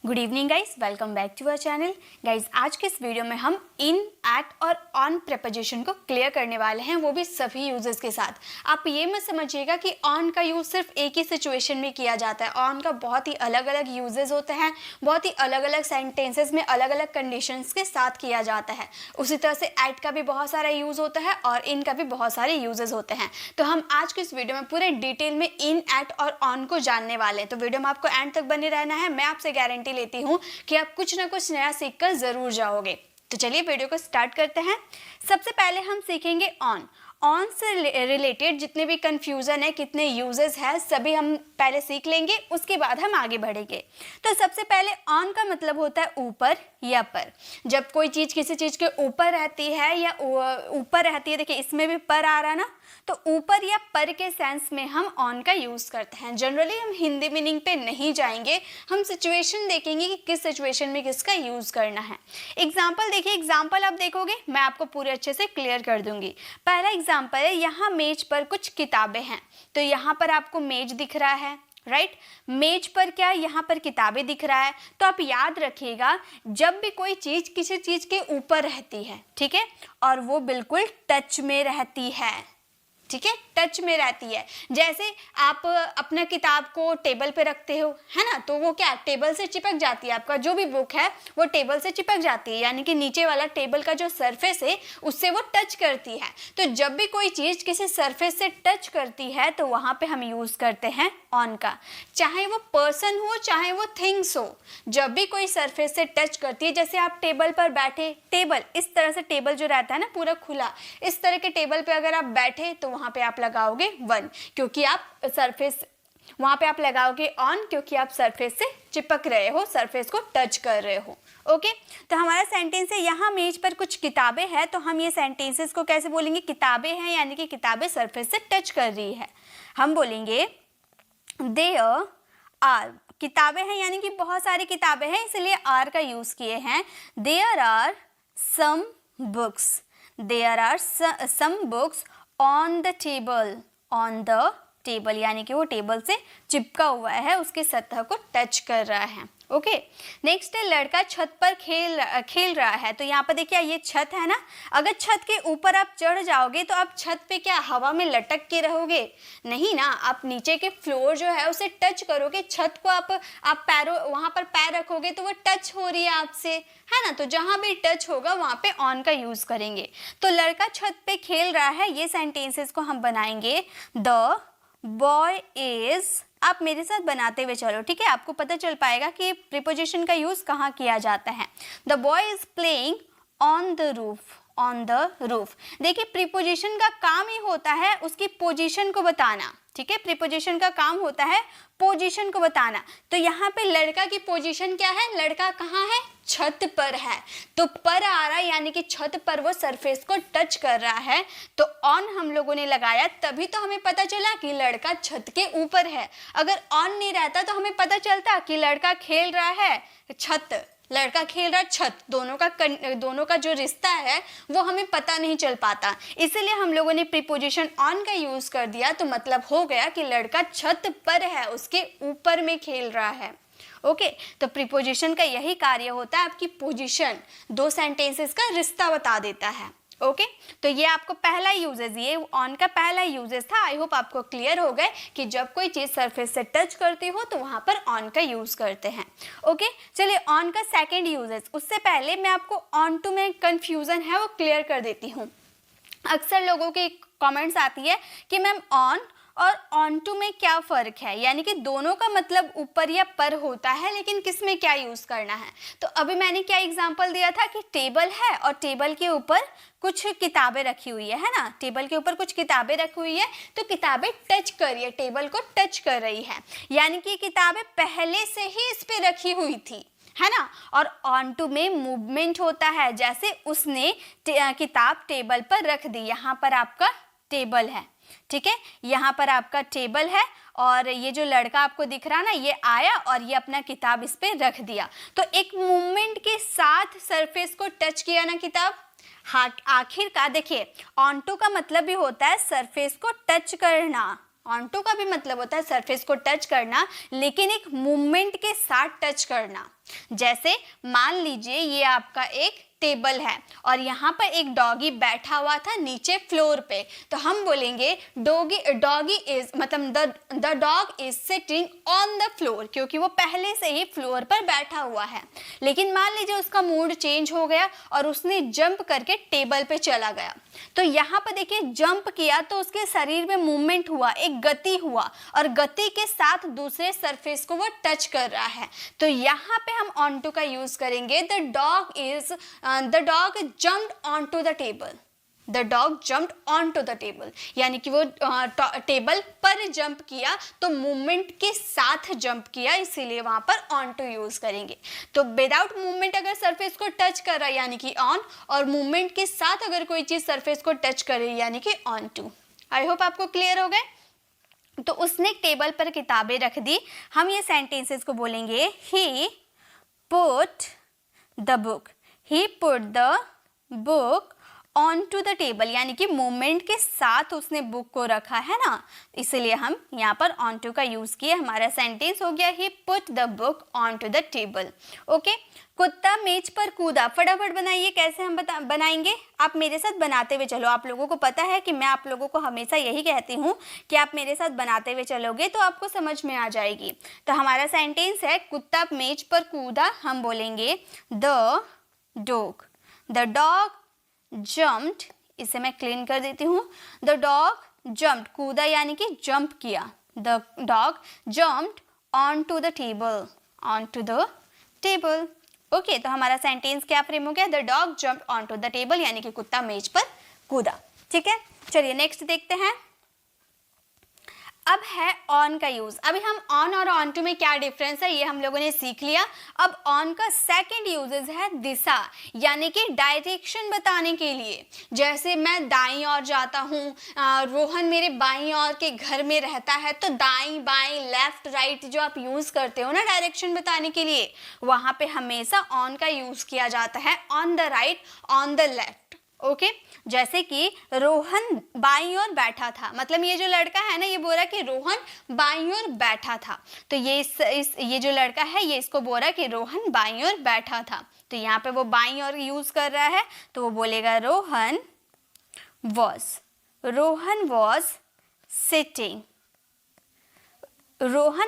Good evening guys, welcome back to our channel. Guys आज के इस वीडियो में हम इन, एट और ऑन प्रेपोजिशन को क्लियर करने वाले हैं, वो भी सभी यूजेस के साथ। आप ये मत समझिएगा कि ऑन का यूज सिर्फ एक ही सिचुएशन में किया जाता है। ऑन का बहुत ही अलग अलग यूजेस होते हैं, बहुत ही अलग अलग सेंटेंसेस में अलग अलग कंडीशंस के साथ किया जाता है। उसी तरह से एट का भी बहुत सारा यूज होता है और इन का भी बहुत सारे यूजेस होते हैं। तो हम आज के इस वीडियो में पूरे डिटेल में इन, एट और ऑन को जानने वाले हैं। तो वीडियो में आपको एंड तक बने रहना है। मैं आपसे गारंटी लेती हूँ कि आप कुछ ना कुछ नया सीखकर जरूर जाओगे। तो चलिए वीडियो को स्टार्ट करते हैं। सबसे पहले हम सीखेंगे ऑन। ऑन से रिलेटेड जितने भी कंफ्यूजन है, कितने यूजेस है, सभी हम पहले सीख लेंगे, उसके बाद हम आगे बढ़ेंगे। तो सबसे पहले ऑन का मतलब होता है ऊपर या पर। जब कोई चीज किसी चीज के ऊपर रहती है या ऊपर रहती है, देखिए इसमें भी पर आ रहा ना, तो ऊपर या पर के सेंस में हम ऑन का यूज करते हैं। जनरली हम हिंदी मीनिंग पे नहीं जाएंगे, हम सिचुएशन देखेंगे कि किस सिचुएशन में किसका यूज करना है। एग्जाम्पल देखिए, एग्जाम्पल आप देखोगे मैं आपको पूरे अच्छे से क्लियर कर दूंगी। पहला एग्जाम्पल है, यहाँ मेज पर कुछ किताबें हैं। तो यहाँ पर आपको मेज दिख रहा है, राइट। मेज पर क्या, यहाँ पर किताबें दिख रहा है। तो आप याद रखिएगा, जब भी कोई चीज किसी चीज के ऊपर रहती है, ठीक है, और वो बिल्कुल टच में रहती है, ठीक है, टच में रहती है। जैसे आप अपना किताब को टेबल पे रखते हो, है ना, तो वो क्या टेबल से चिपक जाती है। आपका जो भी बुक है वो टेबल से चिपक जाती है, यानी कि नीचे वाला टेबल का जो सरफेस है उससे वो टच करती है। तो जब भी कोई चीज किसी सरफेस से टच करती है तो वहां पे हम यूज करते हैं ऑन का। चाहे वो पर्सन हो चाहे वो थिंग्स हो, जब भी कोई सरफेस से टच करती है, जैसे आप टेबल पर बैठे, टेबल इस तरह से, टेबल जो रहता है ना पूरा खुला, इस तरह के टेबल पे अगर आप बैठे तो वहां पे आप लगाओगे वन, क्योंकि आप सरफेस, वहां पे आप लगाओगे ऑन क्योंकि आप सरफेस से चिपक रहे हो, सरफेस को टच कर रहे हो। ओके, तो हमारा सेंटेंस है, यहाँ मेज पर कुछ किताबें हैं। तो हम ये सेंटेंसेस को कैसे बोलेंगे, किताबें हैं यानी कि किताबें सरफेस से टच कर रही है। हम बोलेंगे देयर आर, किताबें हैं यानी कि बहुत सारी किताबें हैं, इसलिए आर का यूज किए हैं। There are some books, there are some books on the table, on the table यानी कि वो टेबल से चिपका हुआ है, उसके सतह को टच कर रहा है। ओके, नेक्स्ट है, लड़का छत पर खेल रहा है। तो यहाँ पर देखिए ये छत है ना, अगर छत के ऊपर आप चढ़ जाओगे तो आप छत पे क्या हवा में लटक के रहोगे? नहीं ना, आप नीचे के फ्लोर जो है उसे टच करोगे। छत को आप पैरों, वहां पर पैर रखोगे तो वो टच हो रही है आपसे, है ना। तो जहां भी टच होगा वहां पे ऑन का यूज करेंगे। तो लड़का छत पे खेल रहा है, ये सेंटेंसेस को हम बनाएंगे द बॉय इज, आप मेरे साथ बनाते हुए चलो, ठीक है, आपको पता चल पाएगा कि प्रीपोजिशन का यूज कहाँ किया जाता है। The boy is playing on the roof, on the roof. देखिए प्रीपोजिशन का काम ही होता है उसकी पोजीशन को बताना, ठीक है, प्रीपोजिशन का काम होता है पोजीशन को बताना। तो यहाँ पे लड़का की पोजीशन क्या है, लड़का कहाँ है, छत पर है। तो पर आ रहा है यानी कि छत पर वो सरफेस को टच कर रहा है, तो ऑन हम लोगों ने लगाया, तभी तो हमें पता चला कि लड़का छत के ऊपर है। अगर ऑन नहीं रहता तो हमें पता चलता कि लड़का खेल रहा है छत, लड़का खेल रहा छत, दोनों का जो रिश्ता है वो हमें पता नहीं चल पाता। इसीलिए हम लोगों ने प्रीपोजिशन ऑन का यूज कर दिया, तो मतलब हो गया कि लड़का छत पर है, उसके ऊपर में खेल रहा है। ओके, तो प्रीपोजिशन का यही कार्य होता है, आपकी पोजीशन, दो सेंटेंसेस का रिश्ता बता देता है। ओके, तो ये आपको पहला यूजेस, ये ऑन का पहला यूजेस था। आई होप आपको क्लियर हो गए कि जब कोई चीज सरफेस से टच करती हो तो वहां पर ऑन का यूज करते हैं। ओके, चलिए ऑन का सेकंड यूजेस, उससे पहले मैं आपको ऑन टू में कंफ्यूजन है वो क्लियर कर देती हूँ। अक्सर लोगों की कमेंट्स आती है कि मैम ऑन और ऑन टू में क्या फ़र्क है, यानी कि दोनों का मतलब ऊपर या पर होता है, लेकिन किस में क्या यूज़ करना है। तो अभी मैंने क्या एग्जांपल दिया था कि टेबल है और टेबल के ऊपर कुछ किताबें रखी हुई है ना, टेबल के ऊपर कुछ किताबें रखी हुई है, तो किताबें टच कर रही है, टेबल को टच कर रही है, यानी कि किताबें पहले से ही इस पे रखी हुई थी, है ना। और ऑन टू में मूवमेंट होता है, जैसे उसने किताब टेबल पर रख दी, यहाँ पर आपका टेबल है, ठीक है, यहाँ पर आपका टेबल है और ये जो लड़का आपको दिख रहा ना, ये आया और ये अपना किताब इस पे रख दिया। तो एक मूवमेंट के साथ सरफेस को टच किया ना किताब। हाँ, आखिर का देखिए ऑन टू का मतलब भी होता है सरफेस को टच करना, ऑन टू का भी मतलब होता है सरफेस को टच करना, लेकिन एक मूवमेंट के साथ टच करना। जैसे मान लीजिए ये आपका एक टेबल है और यहाँ पर एक डॉगी बैठा हुआ था नीचे फ्लोर पे, तो हम बोलेंगे डॉगी इज मतलब the dog is sitting on the floor, क्योंकि वो पहले से ही फ्लोर पर बैठा हुआ है। लेकिन मान लीजिए उसका मूड चेंज हो गया और उसने जंप करके टेबल पे चला गया, तो यहाँ पर देखिए जंप किया तो उसके शरीर में मूवमेंट हुआ, एक गति हुआ और गति के साथ दूसरे सरफेस को वो टच कर रहा है। तो यहाँ पे हम ऑन टू का यूज करेंगे, the dog jumped on to the table, the dog jumped on to the table, यानी कि वो टेबल पर जंप किया तो मूवमेंट के साथ जंप किया, इसीलिए वहां पर ऑन टू यूज करेंगे। तो विदाउट मूवमेंट अगर सरफेस को टच कर रहा है यानी कि ऑन, और मूवमेंट के साथ अगर कोई चीज सरफेस को टच करे यानी कि ऑन टू। आई होप आपको क्लियर हो गए। तो उसने टेबल पर किताबें रख दी, हम ये सेंटेंसेस को बोलेंगे he put the book, he put the book on to the table, यानी कि मूवमेंट के साथ उसने बुक को रखा है ना, इसलिए हम यहाँ पर ऑन टू का यूज किए। हमारा सेंटेंस हो गया he put the book on to the table. Okay, कुत्ता मेज पर कूदा, फटाफट बनाइए। कैसे हम बनाएंगे, आप मेरे साथ बनाते हुए चलो। आप लोगों को पता है कि मैं आप लोगों को हमेशा यही कहती हूँ कि आप मेरे साथ बनाते हुए चलोगे तो आपको समझ में आ जाएगी। तो हमारा सेंटेंस है कुत्ता मेज पर कूदा, हम बोलेंगे द डॉग जम्प्ड, इसे मैं क्लीन कर देती हूँ। द डॉग जम्प्ड, कूदा यानी कि जंप किया, the dog jumped on to the table, on to the table. Okay, तो हमारा सेंटेंस क्या फ्रेम हो गया, the dog jumped on to the table, यानी कि कुत्ता मेज पर कूदा। ठीक है, चलिए नेक्स्ट देखते हैं। अब है ऑन का यूज। अभी हम ऑन और ऑन टू में क्या डिफरेंस है ये हम लोगों ने सीख लिया। अब ऑन का सेकंड यूजेस है दिशा, यानी कि डायरेक्शन बताने के लिए। जैसे मैं दाईं ओर जाता हूँ, रोहन मेरे बाईं ओर के घर में रहता है, तो दाईं बाईं लेफ्ट राइट जो आप यूज करते हो ना डायरेक्शन बताने के लिए, वहां पे हमेशा ऑन का यूज किया जाता है, on the right, on the left. Okay, जैसे कि रोहन बाईं ओर बैठा था, मतलब ये जो लड़का है ना ये बोल रहा कि रोहन बाईं ओर बैठा था, तो ये जो लड़का है ये इसको बोल रहा कि रोहन बाईं ओर बैठा था। तो यहाँ पे वो बाईं ओर यूज कर रहा है, तो वो बोलेगा Rohan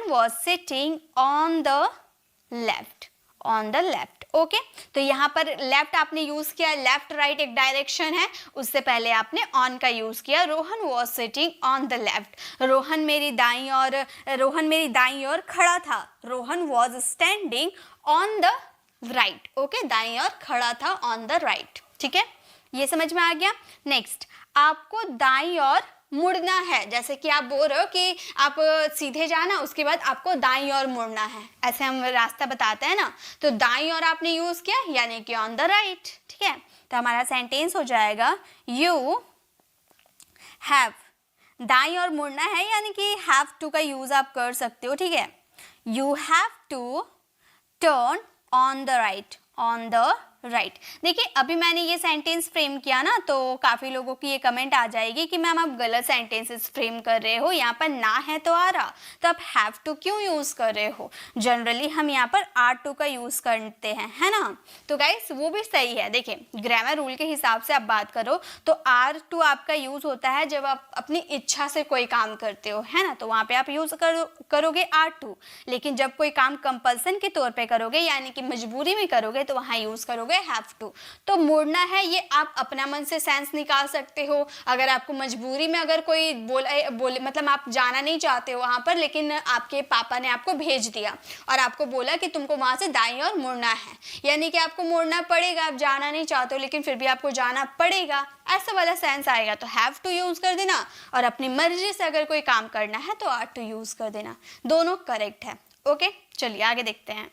was sitting on the left. Okay, तो यहाँ पर लेफ्ट आपने यूज किया, लेफ्ट राइट एक डायरेक्शन है, उससे पहले आपने ऑन का यूज किया। Rohan was sitting on the left, Rohan मेरी दाईं ओर खड़ा था, Rohan was standing on the right. Okay, दाईं ओर खड़ा था, ऑन द राइट। ठीक है, ये समझ में आ गया। नेक्स्ट, आपको दाईं ओर मुड़ना है, जैसे कि आप बोल रहे हो कि आप सीधे जाना, उसके बाद आपको दाईं ओर मुड़ना है, ऐसे हम रास्ता बताते हैं ना, तो दाईं ओर आपने यूज किया यानी कि ऑन द राइट। ठीक है, तो हमारा सेंटेंस हो जाएगा यू हैव, दाईं ओर मुड़ना है यानी कि हैव टू का यूज आप कर सकते हो। ठीक है, you have to turn on the right. देखिए अभी मैंने ये सेंटेंस फ्रेम किया ना, तो काफ़ी लोगों की ये कमेंट आ जाएगी कि मैम आप गलत सेंटेंसेस फ्रेम कर रहे हो, यहाँ पर ना है तो आ रहा, तो आप हैव टू क्यों यूज़ कर रहे हो। जनरली हम यहाँ पर आर टू का यूज़ करते हैं, है ना। तो गाइस वो भी सही है। देखिए ग्रामर रूल के हिसाब से आप बात करो तो आर टू आपका यूज़ होता है जब आप अपनी इच्छा से कोई काम करते हो, है ना, तो वहाँ पर आप यूज़ करोगे आर टू। लेकिन जब कोई काम कंपल्सन के तौर पर करोगे यानी कि मजबूरी में करोगे तो वहाँ यूज़ करोगे हैव टू। तो मुड़ना है ये आप अपना मन से सेंस निकाल सकते हो। अगर आपको मजबूरी में अगर कोई बोले मतलब आप जाना नहीं चाहते हो वहां पर, लेकिन आपके पापा ने आपको भेज दिया और आपको बोला कि तुमको वहां से दाईं ओर मुड़ना है, यानी कि आपको मुड़ना पड़ेगा, आप जाना नहीं चाहते हो लेकिन फिर भी आपको जाना पड़ेगा, ऐसा वाला सेंस आएगा। तो हैव टू यूज कर देना, और अपनी मर्जी से अगर कोई काम करना है तो आर टू यूज कर देना, दोनों करेक्ट है। ओके, चलिए आगे देखते हैं।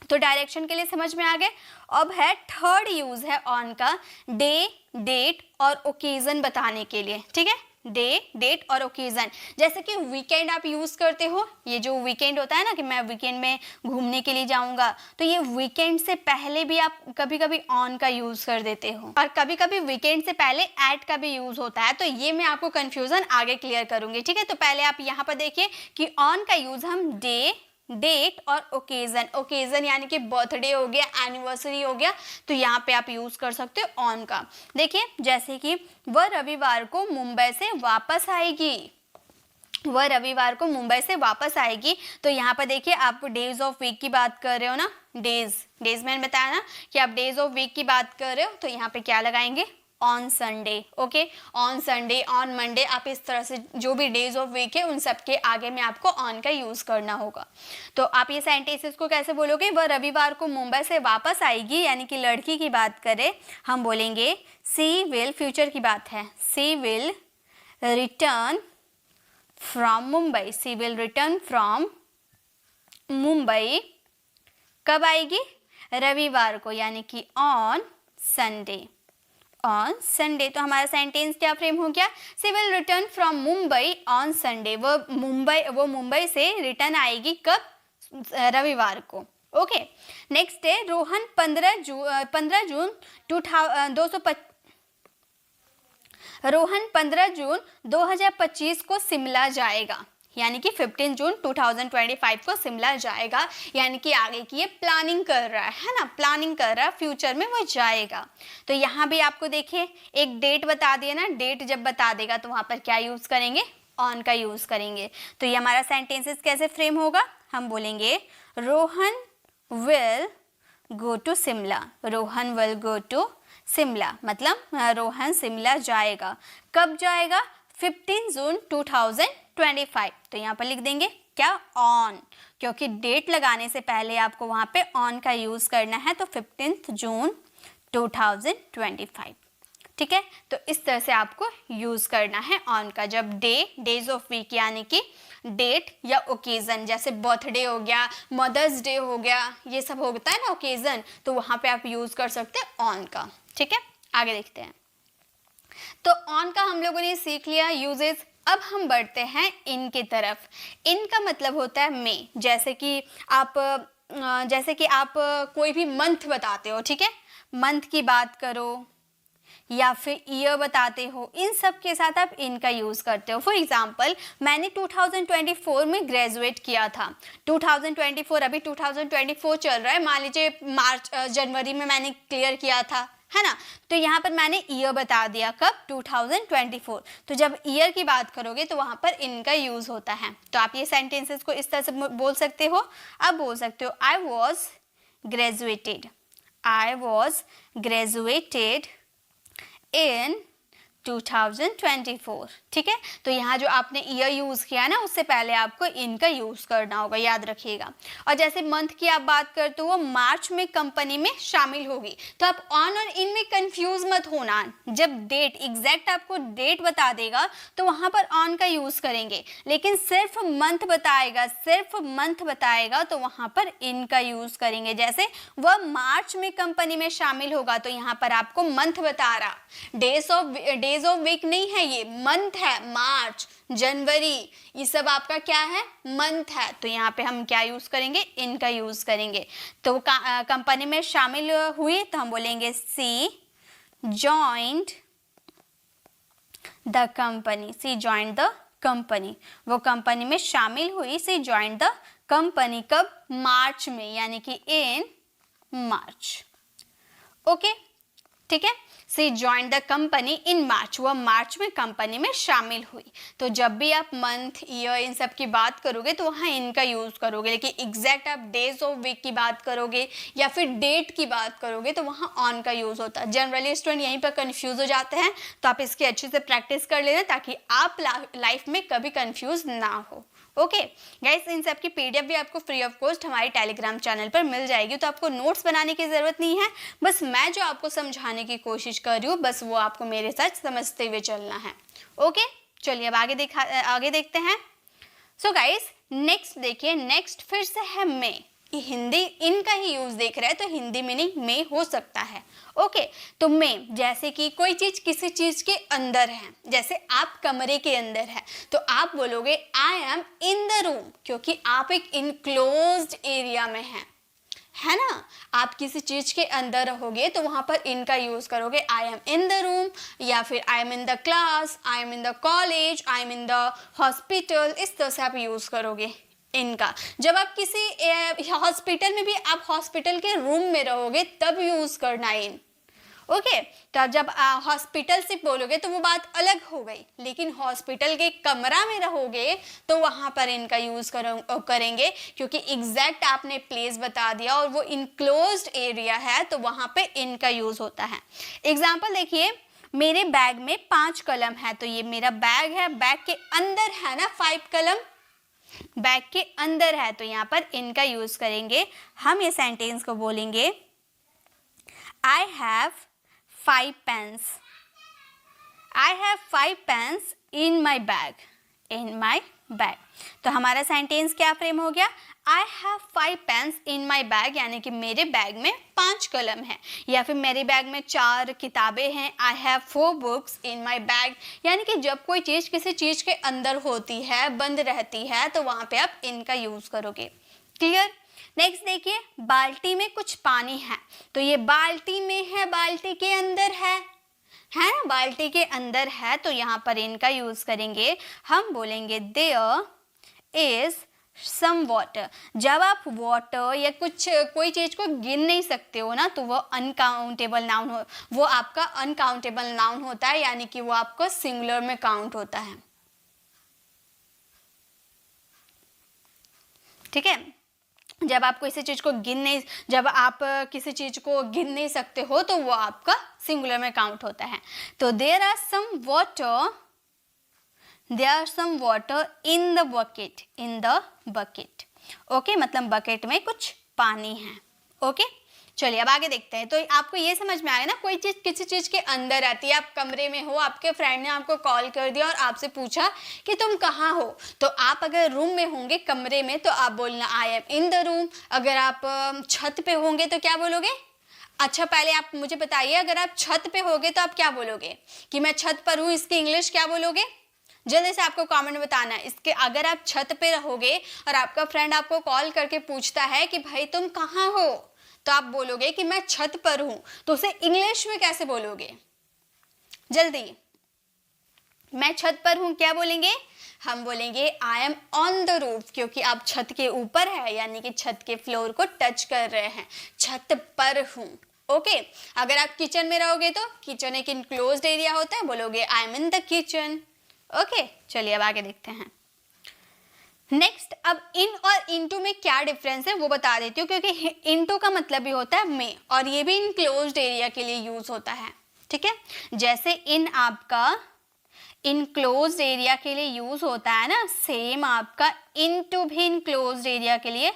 तो डायरेक्शन के लिए समझ में आ गए। अब है थर्ड यूज है ऑन का, डे डेट और ओकेजन बताने के लिए। ठीक है, डे, डेट और ओकेजन। जैसे कि वीकेंड आप यूज़ करते हो, ये जो वीकेंड होता है ना कि मैं वीकेंड में घूमने के लिए जाऊंगा, तो ये वीकेंड से पहले भी आप कभी कभी ऑन का यूज़ कर देते हो और कभी कभी वीकेंड से पहले एट का भी यूज़ होता है। तो ये मैं आपको कन्फ्यूज़न आगे क्लियर करूँगी, ठीक है। तो पहले आप यहाँ पर देखिए कि ऑन का यूज़ हम डे, डेट और ओकेजन, ओकेजन यानी कि बर्थडे हो गया, एनिवर्सरी हो गया, तो यहाँ पे आप यूज कर सकते हो ऑन का। देखिए जैसे कि वह रविवार को मुंबई से वापस आएगी, वह रविवार को मुंबई से वापस आएगी। तो यहाँ पर देखिए आप डेज ऑफ वीक की बात कर रहे हो ना, डेज मैंने बताया ना कि आप डेज ऑफ वीक की बात कर रहे हो, तो यहाँ पे क्या लगाएंगे, on Sunday. Okay, on Sunday, on Monday, आप इस तरह से जो भी डेज ऑफ वीक है उन सब के आगे में आपको ऑन का यूज करना होगा। तो आप ये सेंटेंसेस को कैसे बोलोगे, वह रविवार को मुंबई से वापस आएगी, यानी कि लड़की की बात करें, हम बोलेंगे सी विल, फ्यूचर की बात है, she will return from Mumbai, she will return from Mumbai, कब आएगी, रविवार को, यानी कि ऑन संडे, ऑन संडे। तो हमारा सेंटेंस क्या फ्रेम हो गया, she will return from Mumbai on Sunday, वो मुंबई से रिटर्न आएगी कब, रविवार को। ओके, नेक्स्ट है रोहन 15 जून 2025 को शिमला जाएगा, यानी कि 15 जून 2025 को शिमला जाएगा, यानी कि आगे की ये प्लानिंग कर रहा है ना, प्लानिंग कर रहा है, फ्यूचर में वो जाएगा। तो यहाँ भी आपको देखिए एक डेट बता दिया ना, डेट जब बता देगा तो वहाँ पर क्या यूज़ करेंगे, ऑन का यूज़ करेंगे। तो ये हमारा सेंटेंसेस कैसे फ्रेम होगा, हम बोलेंगे Rohan will go to Shimla, Rohan will go to Shimla, मतलब रोहन शिमला जाएगा, कब जाएगा, 15 जून 2025। तो यहाँ पर लिख देंगे क्या, ऑन, क्योंकि डेट लगाने से पहले आपको वहाँ पे ऑन का यूज़ करना है, तो 15 जून 2025, ठीक है। तो इस तरह से आपको यूज़ करना है ऑन का, जब डेज ऑफ वीक यानी कि डेट या ओकेज़न, जैसे बर्थडे हो गया, मदर्स डे हो गया, ये सब होता है ना ओकेज़न, तो वहाँ पे आप यूज़ कर सकते हैं ऑन का, ठीक है। आगे देखते हैं। तो ऑन का हम लोगों ने सीख लिया यूजेस। अब हम बढ़ते हैं इन की तरफ। इन का मतलब होता है में, जैसे कि आप कोई भी मंथ बताते हो, ठीक है, मंथ की बात करो या फिर ईयर बताते हो, इन सब के साथ आप इन का यूज़ करते हो। फॉर एग्जांपल मैंने 2024 में ग्रेजुएट किया था, 2024, अभी 2024 चल रहा है, मान लीजिए जनवरी में मैंने क्लियर किया था, है ना। तो यहाँ पर मैंने ईयर बता दिया, कब, 2024। तो जब ईयर की बात करोगे तो वहाँ पर इन का यूज़ होता है। तो आप ये सेंटेंसेस को इस तरह से बोल सकते हो। अब बोल सकते हो आई वॉज ग्रेजुएटेड इन 2024, ठीक है। तो यहाँ जो आपने ईयर यूज़ किया ना, उससे पहले आपको इन का यूज़ करना होगा, याद रखिएगा। और जैसे मंथ की आप बात करते हो, मार्च में कंपनी में शामिल होगी, तो आप ऑन और इन में कंफ्यूज मत होना। जब डेट एग्जैक्ट आपको डेट बता देगा तो वहाँ पर ऑन का यूज़ करेंगे, लेकिन सिर्फ मंथ बताएगा तो वहाँ पर इन का यूज़ करेंगे। जैसे वह मार्च में कंपनी में शामिल होगा, तो यहाँ पर आपको मंथ बता रहा, डेज ऑफ वीक नहीं है, ये मंथ है, मार्च, जनवरी, ये सब आपका क्या है, मंथ है। तो यहाँ पे हम क्या यूज करेंगे, इन का यूज करेंगे। तो कंपनी में शामिल हुई तो हम बोलेंगे सी जॉइंड द कंपनी, वो कंपनी में शामिल हुई, सी जॉइंड द कंपनी, कब, मार्च में, यानी कि इन मार्च। ओके, ठीक है। सी जॉइन द कंपनी इन मार्च, वह मार्च में कंपनी में शामिल हुई। तो जब भी आप मंथ, ईयर, इन सब की बात करोगे तो वहाँ इनका यूज़ करोगे, लेकिन एग्जैक्ट आप डेज ऑफ वीक की बात करोगे या फिर डेट की बात करोगे तो वहाँ ऑन का यूज़ होता है। जनरली स्टूडेंट यहीं पर कन्फ्यूज़ हो जाते हैं, तो आप इसकी अच्छे से प्रैक्टिस कर लेना ताकि आप लाइफ में कभी कन्फ्यूज़ ना हो। ओके गाइस, इन सब की पीडीएफ भी आपको फ्री ऑफ कॉस्ट हमारे टेलीग्राम चैनल पर मिल जाएगी, तो आपको नोट्स बनाने की ज़रूरत नहीं है। बस मैं जो आपको समझाने की कोशिश कर रही हूँ, बस वो आपको मेरे साथ समझते हुए चलना है। ओके, चलिए अब आगे देखते हैं। सो गाइस, नेक्स्ट देखिए, नेक्स्ट फिर से है हिंदी इन का ही यूज देख रहे हैं तो हिंदी मीनिंग में हो सकता है। ओके, तो में जैसे कि कोई चीज किसी चीज के अंदर है, जैसे आप कमरे के अंदर है तो आप बोलोगे I am in the room, क्योंकि आप एक इनक्लोज्ड एरिया में हैं, है ना। आप किसी चीज के अंदर रहोगे तो वहां पर इन का यूज करोगे, I am in the room, या फिर I am in the class, I am in the college, I am in the hospital, इस तरह से आप यूज करोगे इनका। जब आप किसी हॉस्पिटल में भी, आप हॉस्पिटल के रूम में रहोगे तब यूज करना इन। ओके, तो जब हॉस्पिटल से बोलोगे तो वो बात अलग हो गई, लेकिन हॉस्पिटल के कमरा में रहोगे तो वहां पर इनका यूज करेंगे, क्योंकि एग्जैक्ट आपने प्लेस बता दिया और वो इनक्लोज्ड एरिया है तो वहां पे इनका यूज होता है। एग्जाम्पल देखिए, मेरे बैग में 5 कलम है, तो ये मेरा बैग है, बैग के अंदर है ना 5 कलम, बैग के अंदर है तो यहाँ पर इनका यूज करेंगे। हम ये सेंटेंस को बोलेंगे I have 5 pens. I have 5 pens in my bag. In my bag. तो हमारा सेंटेंस क्या फ्रेम हो गया, I have 5 pens in my bag, यानी कि मेरे बैग में 5 कलम है, या फिर मेरे बैग में 4 किताबें हैं, I have 4 books in my bag, यानी कि जब कोई चीज़ किसी चीज़ के अंदर होती है, बंद रहती है, तो वहाँ पे आप इनका यूज़ करोगे। क्लियर। नेक्स्ट देखिए, बाल्टी में कुछ पानी है, तो ये बाल्टी में है, बाल्टी के अंदर है ना, बाल्टी के अंदर है तो यहाँ पर इनका यूज करेंगे। हम बोलेंगे देयर इज सम वाटर। जब आप वाटर या कोई चीज को गिन नहीं सकते हो ना, तो वो अनकाउंटेबल नाउन हो, वो आपका अनकाउंटेबल नाउन होता है, यानी कि वो आपको सिंगुलर में काउंट होता है। ठीक है, जब आप किसी चीज को जब आप किसी चीज को गिन नहीं सकते हो तो वो आपका सिंगुलर में काउंट होता है। तो there are some water in the bucket. Okay, मतलब बकेट में कुछ पानी है। ओके, चलिए अब आगे देखते हैं। तो आपको ये समझ में आया ना, कोई चीज़ किसी चीज़ के अंदर आती है, आप कमरे में हो, आपके फ्रेंड ने आपको कॉल कर दिया और आपसे पूछा कि तुम कहाँ हो, तो आप अगर रूम में होंगे कमरे में तो आप बोलना I am in the room. अगर आप छत पे होंगे तो क्या बोलोगे? अच्छा, पहले आप मुझे बताइए, अगर आप छत पे होगे तो आप क्या बोलोगे कि मैं छत पर हूँ, इसकी इंग्लिश क्या बोलोगे? जल्दी से आपको कमेंट में बताना है इसके। अगर आप छत पे रहोगे और आपका फ्रेंड आपको कॉल करके पूछता है कि भाई तुम कहाँ हो, तो आप बोलोगे कि मैं छत पर हूं, तो उसे इंग्लिश में कैसे बोलोगे? जल्दी, मैं छत पर हूं क्या बोलेंगे? हम बोलेंगे I am on the roof, क्योंकि आप छत के ऊपर है, यानी कि छत के फ्लोर को टच कर रहे हैं, छत पर हूं। ओके, अगर आप किचन में रहोगे तो किचन एक इनक्लोज्ड एरिया होता है, बोलोगे I am in the kitchen. Okay, चलिए अब आगे देखते हैं। नेक्स्ट, अब इन और इनटू में क्या डिफरेंस है वो बता देती हूँ, क्योंकि इनटू का मतलब भी होता है में, और ये भी इनक्लोज्ड एरिया के लिए यूज होता है। ठीक है, जैसे इन आपका इनक्लोज्ड एरिया के लिए यूज होता है ना, सेम आपका इनटू भी इनक्लोज्ड एरिया के लिए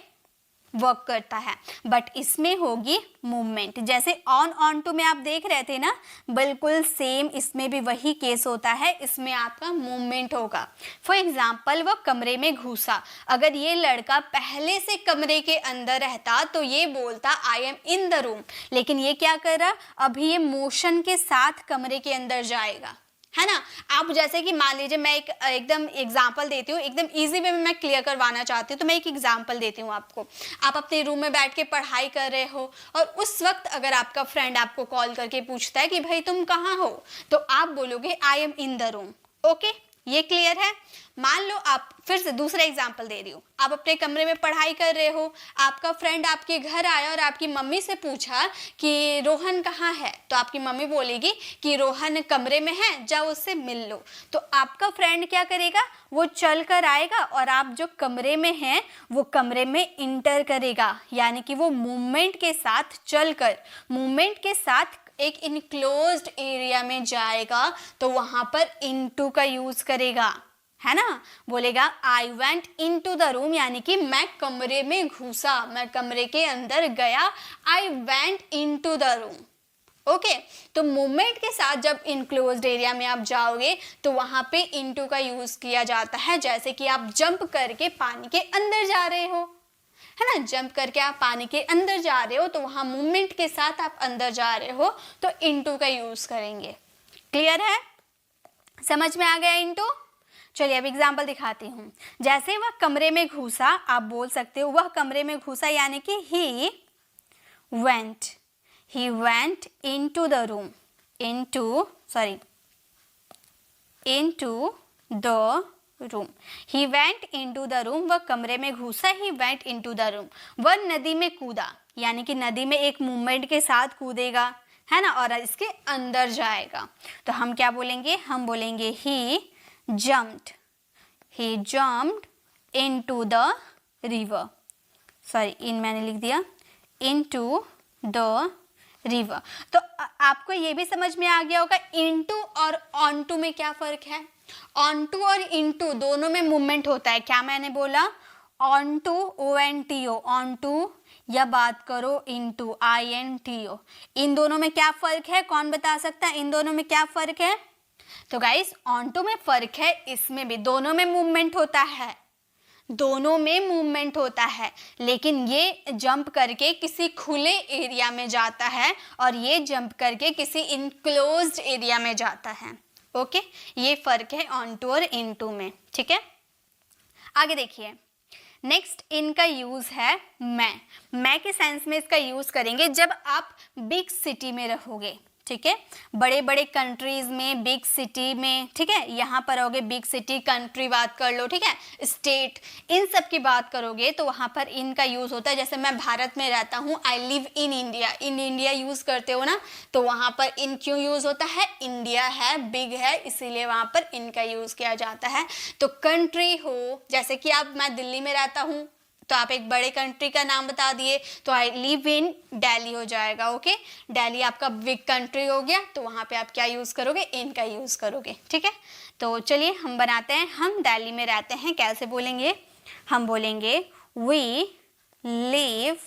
वर्क करता है, बट इसमें होगी मूवमेंट। जैसे ऑन टू में आप देख रहे थे ना, बिल्कुल सेम इसमें भी वही केस होता है, इसमें आपका मूवमेंट होगा। फॉर एग्जाम्पल, वो कमरे में घुसा, अगर ये लड़का पहले से कमरे के अंदर रहता तो ये बोलता I am in the room, लेकिन ये क्या कर रहा, अभी ये मोशन के साथ कमरे के अंदर जाएगा, है ना। आप जैसे कि मान लीजिए, मैं एकदम एग्जाम्पल देती हूँ, एकदम इजी वे में मैं क्लियर करवाना चाहती हूँ, तो मैं एक एग्जाम्पल देती हूँ आपको। आप अपने रूम में बैठ के पढ़ाई कर रहे हो और उस वक्त अगर आपका फ्रेंड आपको कॉल करके पूछता है कि भाई तुम कहाँ हो, तो आप बोलोगे I am in the room. Okay, ये क्लियर है। मान लो, आप फिर से दूसरा एग्जाम्पल दे रही हूँ, आप अपने कमरे में पढ़ाई कर रहे हो, आपका फ्रेंड आपके घर आया और आपकी मम्मी से पूछा कि रोहन कहाँ है, तो आपकी मम्मी बोलेगी कि रोहन कमरे में है, जाओ उससे मिल लो। तो आपका फ्रेंड क्या करेगा, वो चल कर आएगा और आप जो कमरे में हैं वो कमरे में इंटर करेगा, यानी कि वो मूवमेंट के साथ चलकर, मूवमेंट के साथ एक इनक्लोज्ड एरिया में जाएगा, तो वहां पर इनटू का यूज करेगा, है ना। बोलेगा I went into the room, यानी कि मैं कमरे में घुसा, मैं कमरे के अंदर गया, I went into the room. Okay, तो मूवमेंट के साथ जब इनक्लोज्ड एरिया में आप जाओगे तो वहां पे इनटू का यूज किया जाता है, जैसे कि आप जंप करके पानी के अंदर जा रहे हो, है ना, जंप करके आप पानी के अंदर जा रहे हो तो वहाँ मूवमेंट के साथ आप अंदर जा रहे हो तो इनटू का यूज करेंगे। क्लियर है, समझ में आ गया इनटू। चलिए अब एग्जाम्पल दिखाती हूँ। जैसे वह कमरे में घुसा, आप बोल सकते हो वह कमरे में घुसा, यानी कि he went into the room, into the room, he went into the room, वह कमरे में घुसा, he went into the room। वह नदी में कूदा, यानी कि नदी में एक मूवमेंट के साथ कूदेगा, है ना, और इसके अंदर जाएगा तो हम क्या बोलेंगे, हम बोलेंगे he jumped into the river, मैंने लिख दिया into the river। तो आपको ये भी समझ में आ गया होगा into और onto में क्या फर्क है। onto और into दोनों में मूवमेंट होता है। क्या मैंने बोला, onto onto, onto या बात करो into into, इन दोनों में क्या फर्क है, कौन बता सकता है इन दोनों में क्या फर्क है। तो गाइस onto में फर्क है, इसमें भी दोनों में मूवमेंट होता है, दोनों में मूवमेंट होता है, लेकिन ये जंप करके किसी खुले एरिया में जाता है और ये जंप करके किसी इनक्लोज्ड एरिया में जाता है। ओके, ये फर्क है onto और into में। ठीक है, आगे देखिए। नेक्स्ट इनका यूज है मैं के सेंस में इसका यूज करेंगे जब आप बिग सिटी में रहोगे। ठीक है, बड़े बड़े कंट्रीज में, बिग सिटी में, ठीक है, यहाँ पर रहोगे, बिग सिटी, कंट्री बात कर लो, ठीक है, स्टेट, इन सब की बात करोगे तो वहाँ पर इन का यूज़ होता है। जैसे मैं भारत में रहता हूँ, I live in India, in India use करते हो ना, तो वहाँ पर इन क्यों यूज़ होता है, इंडिया है, बिग है, इसीलिए वहाँ पर इन का यूज़ किया जाता है। तो कंट्री हो, जैसे कि मैं दिल्ली में रहता हूँ तो आप एक बड़े कंट्री का नाम बता दिए तो आई लिव इन दिल्ली हो जाएगा। ओके, दिल्ली आपका बिग कंट्री हो गया, तो वहाँ पे आप क्या यूज़ करोगे, इन का यूज़ करोगे। ठीक है, तो चलिए हम बनाते हैं। हम दिल्ली में रहते हैं, कैसे बोलेंगे, हम बोलेंगे we live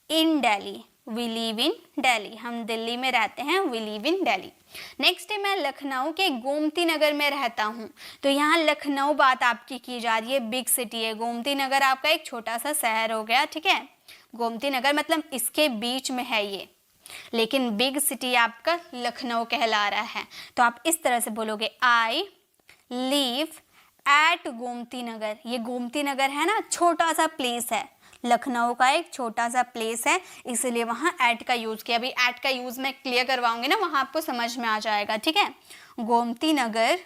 in Delhi, we live in Delhi, हम दिल्ली में रहते हैं, we live in Delhi. Next है मैं लखनऊ के गोमती नगर में रहता हूँ, तो यहाँ लखनऊ बात आपकी की जा रही है, बिग सिटी है। गोमती नगर आपका एक छोटा सा शहर हो गया। ठीक है, गोमती नगर मतलब इसके बीच में है ये, लेकिन बिग सिटी आपका लखनऊ कहला रहा है। तो आप इस तरह से बोलोगे I live at Gomti Nagar. ये गोमती नगर है ना, छोटा सा प्लेस है, लखनऊ का एक छोटा सा प्लेस है, इसलिए वहाँ ऐट का यूज़ किया। अभी ऐट का यूज़ मैं क्लियर करवाऊंगी ना, वहाँ आपको समझ में आ जाएगा। ठीक है, Gomti Nagar,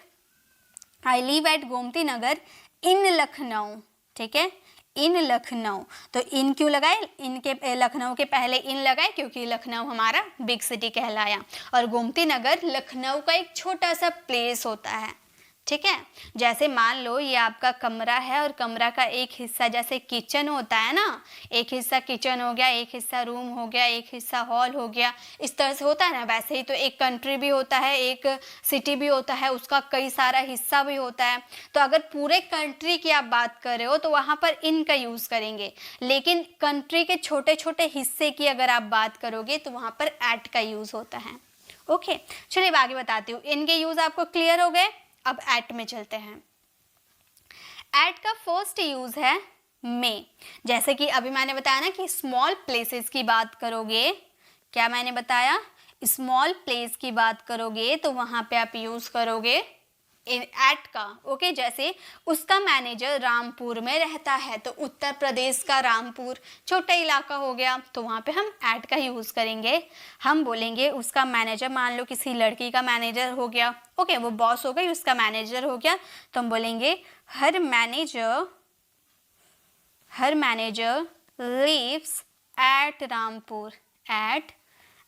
I live at Gomti Nagar इन लखनऊ। ठीक है, इन लखनऊ, तो इन क्यों लगाए, इनके लखनऊ के पहले इन लगाए क्योंकि लखनऊ हमारा बिग सिटी कहलाया, और गोमती नगर लखनऊ का एक छोटा सा प्लेस होता है। ठीक है, जैसे मान लो ये आपका कमरा है और कमरा का एक हिस्सा जैसे किचन होता है ना, एक हिस्सा किचन हो गया, एक हिस्सा रूम हो गया, एक हिस्सा हॉल हो गया, इस तरह से होता है ना। वैसे ही तो एक कंट्री भी होता है, एक सिटी भी होता है, उसका कई सारा हिस्सा भी होता है। तो अगर पूरे कंट्री की आप बात कर रहे हो तो वहाँ पर इन का यूज़ करेंगे, लेकिन कंट्री के छोटे छोटे हिस्से की अगर आप बात करोगे तो वहाँ पर एट का यूज़ होता है। ओके, चलिए आगे बताती हूँ। इनके यूज़ आपको क्लियर हो गए, अब एट में चलते हैं। एट का फर्स्ट यूज है में, जैसे कि अभी मैंने बताया ना कि स्मॉल प्लेसेस की बात करोगे, क्या मैंने बताया, स्मॉल प्लेस की बात करोगे तो वहां पे आप यूज करोगे एट का। ओके, जैसे उसका मैनेजर रामपुर में रहता है, तो उत्तर प्रदेश का रामपुर छोटा इलाका हो गया, तो वहाँ पे हम एट का यूज़ करेंगे। हम बोलेंगे उसका मैनेजर, मान लो किसी लड़की का मैनेजर हो गया, ओके, वो बॉस हो गई, उसका मैनेजर हो गया, तो हम बोलेंगे her manager lives at Rampur, at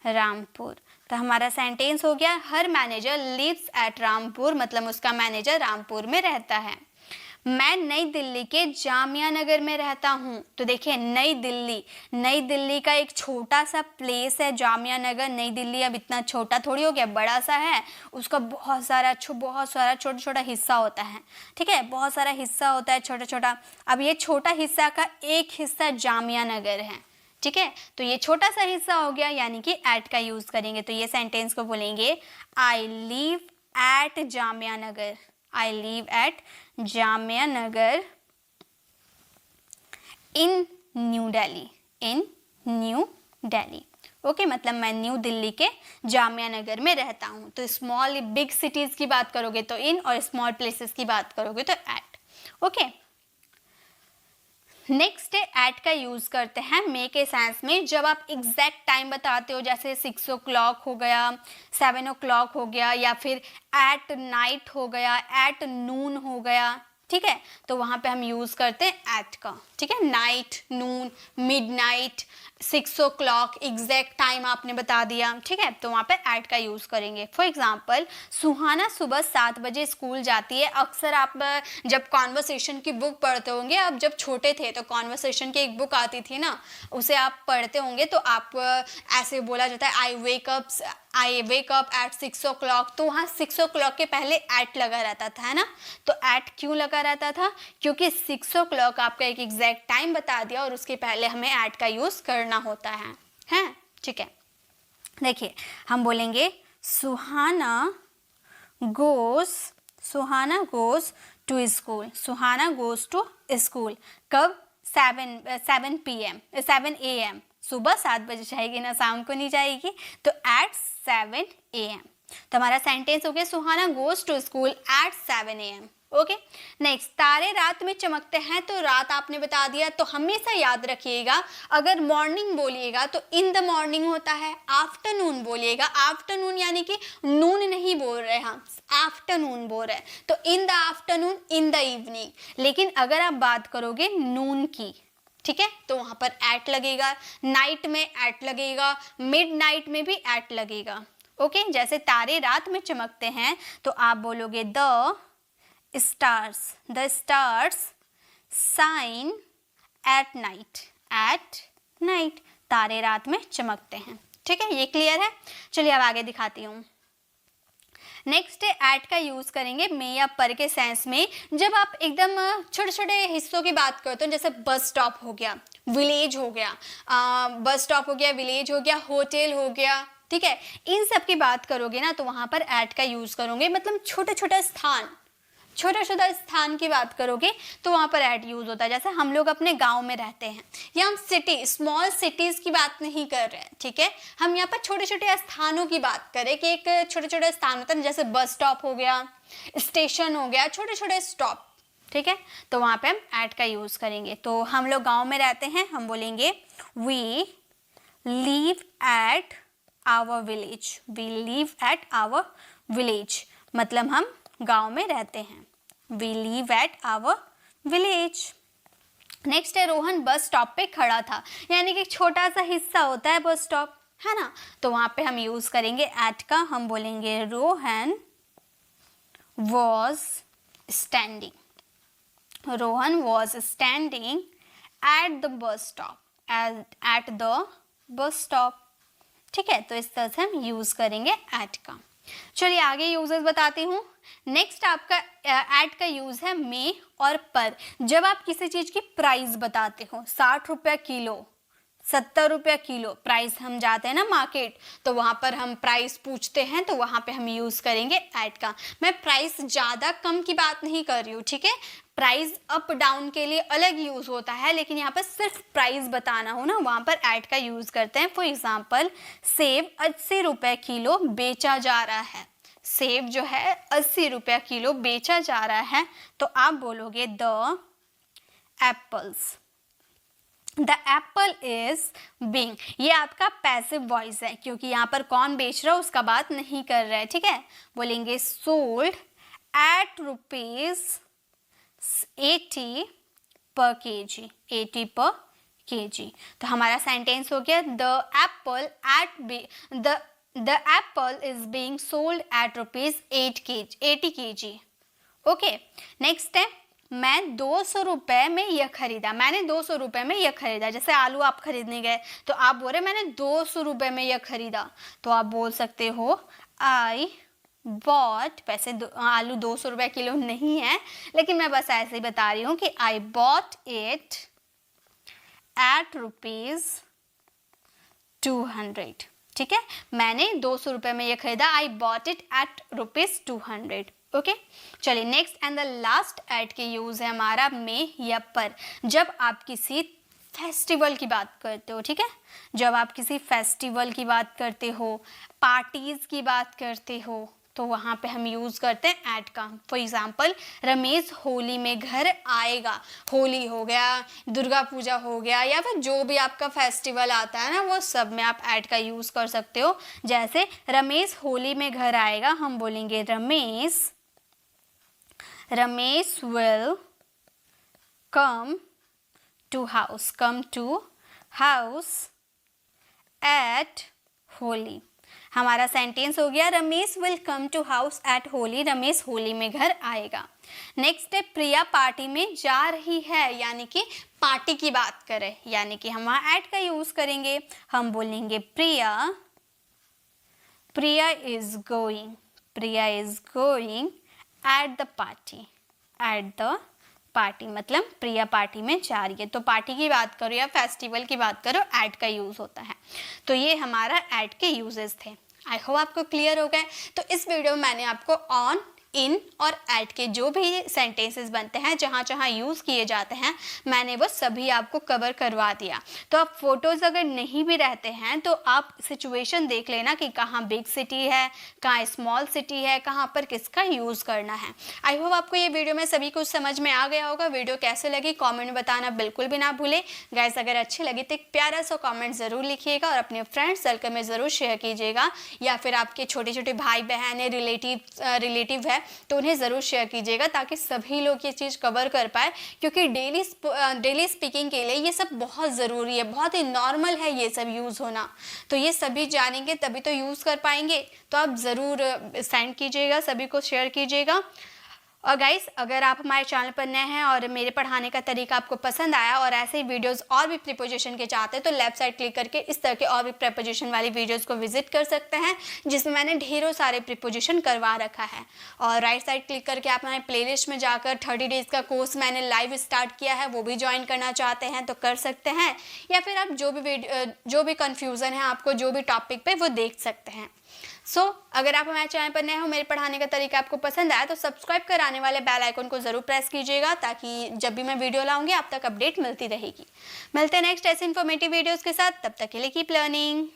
Rampur. तो हमारा सेंटेंस हो गया her manager lives at Rampur, मतलब उसका मैनेजर रामपुर में रहता है। मैं नई दिल्ली के जामिया नगर में रहता हूँ, तो देखिए नई दिल्ली का एक छोटा सा प्लेस है जामिया नगर। नई दिल्ली अब इतना छोटा थोड़ी हो गया, बड़ा सा है, उसका बहुत सारा छोटा छोटा हिस्सा होता है। ठीक है, बहुत सारा हिस्सा होता है छोटा छोटा। अब ये छोटा हिस्सा का एक हिस्सा जामिया नगर है। ठीक है, तो ये छोटा सा हिस्सा हो गया, यानी कि एट का यूज करेंगे। तो ये सेंटेंस को बोलेंगे I live at Jamia Nagar, I live at Jamia Nagar in new Delhi, in new Delhi. Okay, मतलब मैं न्यू दिल्ली के जामिया नगर में रहता हूँ। तो स्मॉल बिग सिटीज़ की बात करोगे तो इन, और स्मॉल प्लेसेस की बात करोगे तो एट। ओके, नेक्स्ट है एट का यूज़ करते हैं मे के सेंस में जब आप एग्जैक्ट टाइम बताते हो, जैसे 6 o'clock हो गया, 7 o'clock हो गया, या फिर एट नाइट हो गया, एट नून हो गया। ठीक है, तो वहाँ पे हम यूज़ करते हैं एट का। ठीक है, नाइट, नून, मिडनाइट, 6 o'clock, एग्जैक्ट टाइम आपने बता दिया। ठीक है, तो वहाँ पे एट का यूज़ करेंगे। फॉर एग्जांपल, सुहाना सुबह 7 बजे स्कूल जाती है। अक्सर आप जब कॉन्वर्सेशन की बुक पढ़ते होंगे, आप जब छोटे थे तो कॉन्वर्सेशन की एक बुक आती थी ना, उसे आप पढ़ते होंगे, तो आप ऐसे बोला जाता है आई वेक अप एट 6 o'clock। तो वहाँ 6 o'clock के पहले एट लगा रहता था, है ना। तो एट क्यों लगा रहता था? क्योंकि 6 o'clock आपका एक एग्जैक्ट टाइम बता दिया और उसके पहले हमें एट का यूज़ करना होता है। हैं, ठीक है। देखिए, हम बोलेंगे Suhana goes to school. Suhana goes to school कब? 7 AM, सुबह 7 बजे जाएगी ना, शाम को नहीं जाएगी। तो एट 7 AM। तो हमारा सेंटेंस हो गया Suhana goes to school at 7 AM। Okay, next, तारे रात में चमकते हैं। तो रात आपने बता दिया, तो हमेशा याद रखिएगा, अगर मॉर्निंग बोलिएगा तो इन द मॉर्निंग होता है। आफ्टरनून बोलिएगा, आफ्टरनून यानी कि नून नहीं बोल रहे हम, आफ्टरनून बोल रहे हैं, तो in the afternoon, in the evening. लेकिन अगर आप बात करोगे नून की, ठीक है, तो वहां पर एट लगेगा। नाइट में एट लगेगा, मिड नाइट में भी एट लगेगा। ओके, जैसे तारे रात में चमकते हैं तो आप बोलोगे the stars shine at night, तारे रात में चमकते हैं। ठीक है, ये क्लियर है। चलिए अब आगे दिखाती हूँ। नेक्स्ट है एट का यूज़ करेंगे मे या पर के सेंस में जब आप एकदम छोटे छोटे हिस्सों की बात करते हो, जैसे बस स्टॉप हो गया, विलेज हो गया, बस स्टॉप हो गया, विलेज हो गया, होटल हो गया। ठीक है, इन सब की बात करोगे ना तो वहाँ पर एट का यूज़ करोगे। मतलब छोटे छोटे स्थान की बात करोगे तो वहाँ पर एट यूज़ होता है। जैसे हम लोग अपने गांव में रहते हैं, या हम स्मॉल सिटीज़ की बात नहीं कर रहे हैं। ठीक है, हम यहाँ पर छोटे छोटे स्थानों की बात करें कि एक छोटे छोटे स्थान होता है, जैसे बस स्टॉप हो गया, स्टेशन हो गया, छोटे छोटे स्टॉप। ठीक है, तो वहाँ पे हम एट का यूज़ करेंगे। तो हम लोग गाँव में रहते हैं, हम बोलेंगे we live at our village, मतलब हम गांव में रहते हैं। We live at our village. Next है रोहन बस स्टॉप पे खड़ा था, यानी कि छोटा सा हिस्सा होता है बस स्टॉप, है ना। तो वहां पे हम यूज करेंगे एट का। हम बोलेंगे Rohan was standing at the bus stop. ठीक है, तो इस तरह से हम यूज करेंगे एट का। चलिए आगे यूजेस बताती हूँ। नेक्स्ट आपका एट का यूज है मे और पर। जब आप किसी चीज की प्राइस बताते हो, 60 रुपया किलो, 70 रुपया किलो प्राइस, हम जाते हैं ना मार्केट तो वहां पर हम प्राइस पूछते हैं, तो वहां पे हम यूज करेंगे एट का। मैं प्राइस ज्यादा कम की बात नहीं कर रही हूँ, ठीक है। प्राइस अप डाउन के लिए अलग यूज होता है, लेकिन यहाँ पर सिर्फ प्राइस बताना हो ना, वहां पर एट का यूज करते हैं। फॉर एग्जाम्पल, सेब 80 रुपए किलो बेचा जा रहा है। सेब जो है 80 रुपया किलो बेचा जा रहा है, तो आप बोलोगे द एप्पल इज बीइंग। ये आपका पैसिव वॉइस है, क्योंकि यहाँ पर कौन बेच रहा है उसका बात नहीं कर रहा है, ठीक है। बोलेंगे सोल्ड एट ₹80 पर केजी, 80 पर केजी। तो हमारा सेंटेंस हो गया the Apple is being sold at ₹80 kg। Okay, next है मैंने 200 रुपए में यह खरीदा। जैसे आलू आप खरीदने गए तो आप बोल रहे मैंने 200 रुपए में यह खरीदा, तो आप बोल सकते हो आई बॉट। वैसे आलू 200 रुपए किलो नहीं है, लेकिन मैं बस ऐसे ही बता रही हूँ कि आई बॉट इट एट ₹200। ठीक है, मैंने 200 रुपए में यह खरीदा, I bought it at ₹200। Okay, चलिए next and the last at के यूज है हमारा में या पर। जब आप किसी फेस्टिवल की बात करते हो, ठीक है, जब आप किसी फेस्टिवल की बात करते हो, पार्टीज की बात करते हो, तो वहाँ पे हम यूज़ करते हैं ऐट का। फॉर एग्जाम्पल रमेश होली में घर आएगा, होली हो गया, दुर्गा पूजा हो गया, या फिर जो भी आपका फेस्टिवल आता है ना, वो सब में आप ऐट का यूज़ कर सकते हो। जैसे रमेश होली में घर आएगा, हम बोलेंगे Ramesh will come to house at Holi. हमारा सेंटेंस हो गया Ramesh will come to house at Holi, Ramesh Holi में घर आएगा। नेक्स्ट है प्रिया पार्टी में जा रही है, यानी कि पार्टी की बात करें, यानी कि हम वहाँ एट का यूज करेंगे, हम बोलेंगे Priya is going at the party, मतलब प्रिया पार्टी में जा रही है। तो पार्टी की बात करो या फेस्टिवल की बात करो, ऐट का यूज होता है। तो ये हमारा ऐट के यूजेस थे। आई होप आपको क्लियर हो गए। तो इस वीडियो में मैंने आपको ऑन, इन और ऐट के जो भी सेंटेंसेस बनते हैं, जहाँ जहाँ यूज़ किए जाते हैं, मैंने वो सभी आपको कवर करवा दिया। तो आप फोटोज़ अगर नहीं भी रहते हैं तो आप सिचुएशन देख लेना कि कहाँ बिग सिटी है, कहाँ स्मॉल सिटी है, कहाँ पर किसका यूज़ करना है। आई होप आपको ये वीडियो में सभी कुछ समझ में आ गया होगा। वीडियो कैसे लगी कॉमेंट में बताना बिल्कुल भी ना भूले। गाइस अगर अच्छी लगी तो एक प्यारा सा कॉमेंट ज़रूर लिखिएगा और अपने फ्रेंड सर्कल में ज़रूर शेयर कीजिएगा, या फिर आपके छोटे छोटे भाई बहन है, रिलेटिव है, तो उन्हें ज़रूर शेयर कीजिएगा ताकि सभी लोग ये चीज़ कवर कर पाए, क्योंकि डेली स्पीकिंग के लिए ये सब बहुत ज़रूरी है, बहुत ही नॉर्मल है ये सब यूज़ होना। तो ये सभी जानेंगे तभी तो यूज़ कर पाएंगे। तो आप ज़रूर सेंड कीजिएगा, सभी को शेयर कीजिएगा। और गाइस अगर आप हमारे चैनल पर नए हैं और मेरे पढ़ाने का तरीका आपको पसंद आया और ऐसे ही वीडियोस और भी प्रीपोजिशन के चाहते हैं, तो लेफ्ट साइड क्लिक करके इस तरह के और भी प्रीपोजिशन वाली वीडियोस को विजिट कर सकते हैं, जिसमें मैंने ढेरों सारे प्रीपोजिशन करवा रखा है। और राइट साइड क्लिक करके आप हमारे प्लेलिस्ट में जाकर 30 डेज़ का कोर्स मैंने लाइव स्टार्ट किया है, वो भी ज्वाइन करना चाहते हैं तो कर सकते हैं, या फिर आप जो भी कन्फ्यूज़न है आपको जो भी टॉपिक पे, वो देख सकते हैं। अगर आप हमारे चैनल पर नए हो, मेरे पढ़ाने का तरीका आपको पसंद आया, तो सब्सक्राइब कर आने वाले बेल आइकन को ज़रूर प्रेस कीजिएगा, ताकि जब भी मैं वीडियो लाऊंगी आप तक अपडेट मिलती रहेगी। मिलते हैं नेक्स्ट ऐसे इन्फॉर्मेटिव वीडियोस के साथ, तब तक के लिए कीप लर्निंग।